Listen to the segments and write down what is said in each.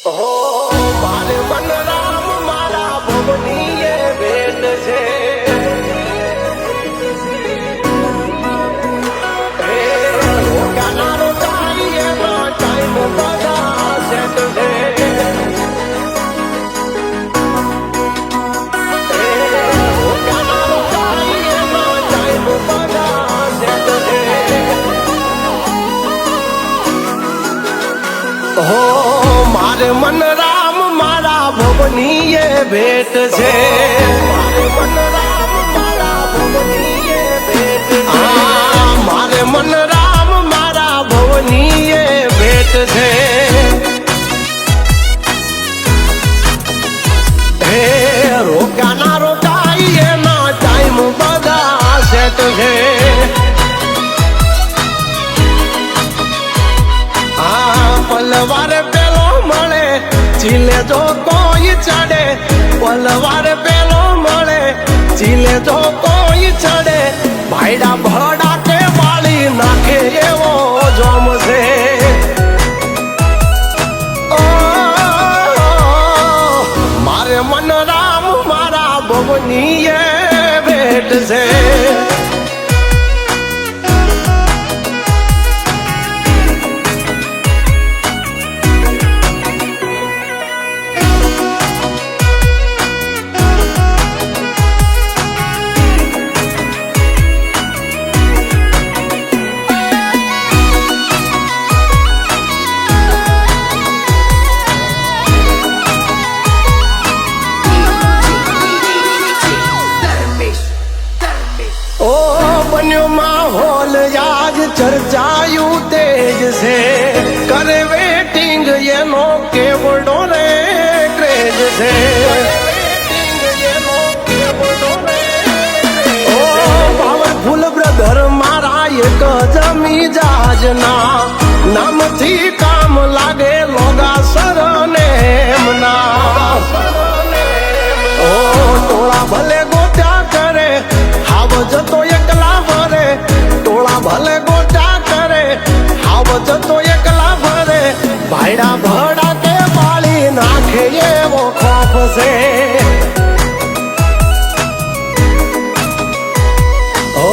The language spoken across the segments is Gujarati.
હો મારે બલરામ મારા ભવની એ ભેટ છે. હે રોકાનારો તારી એનો ટાઈમ બધા સેટ છે. હે રોકાનારો તારી એનો ટાઈમ બધા સેટ છે. હો મારે મન રામ મારા ભવની એ ભેટ છે. મારે મન રામ મારા ભવની એ ભેટ છે. મારે મન રામ મારા ભવની એ ભેટ છે. હે રોકાના રોકાઈ એના ટાઈમ બધા સેટ છે. પલવાર પેલો મળે ચીલે જો કોઈ ચડે. પલવાર પેલો મળે ચીલે જો કોઈ ચડે. ભાઈડા ભડા કે વાળી નાખે એવો જોમ છે. મારે મન રામ મારા ભવની એ ભેટ છે. બન્યો માહોલ યાદ ચર્ચાયું તેજ છે. કરે વેટિંગ એનો કેવડો રે ક્રેજ છે. ઓ પાવરફુલ બ્રધર મારા એક જમી જાજના નામથી કામ લાગે લોગા સરને એમના. ઓ ટોળા ભલે ગોત્યા કરે હાવ જતો એકલા ભરે. ટોળા ભલે ગોટા કરે હાવ જતો એકલા ભરે. ભાઈડા ભડા કે વાળી નાખે એવો ખોફ છે. ઓ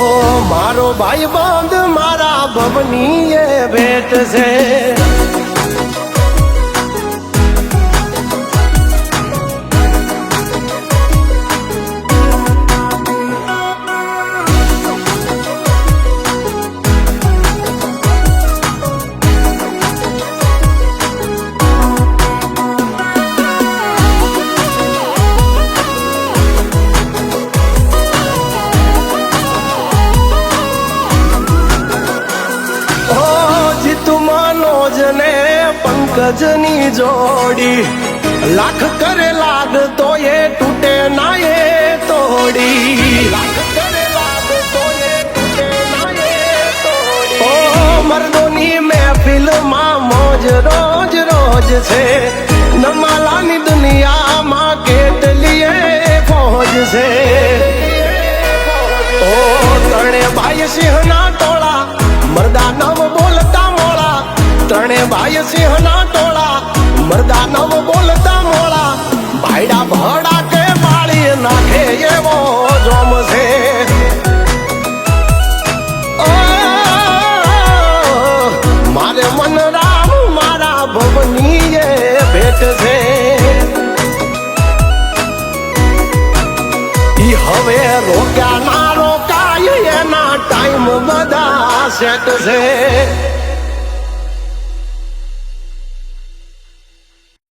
મારો ભાઈ બંધ મારા ભવની એ ભેટ છે. પંકજની જોડી લાખ કરે લાગ તો એ તૂટે ના એ તોડી. લાખ કરે લાગ તો એ તૂટે ના એ તોડી. ઓ મર્દોની મહેફિલમાં મોજ રોજ રોજ છે. નમાલાની દુનિયામાં કેટલી ફોજ છે. ઓ ત્રણે ભાઈ સિંહના ટોળા મરદા નવ બોલતા મોળા. ત્રણે ભાઈ સિંહના ટોળા મરદા નવ બોલતા મોળા. ભાઈડા ભડા કે વાળી નાખે એવો જોમ છે. મારે મન રામ મારા ભવની એ ભેટ છે. ઈ હવે રોક્યા ના રોકાય એના ટાઈમ બધા સેટ છે.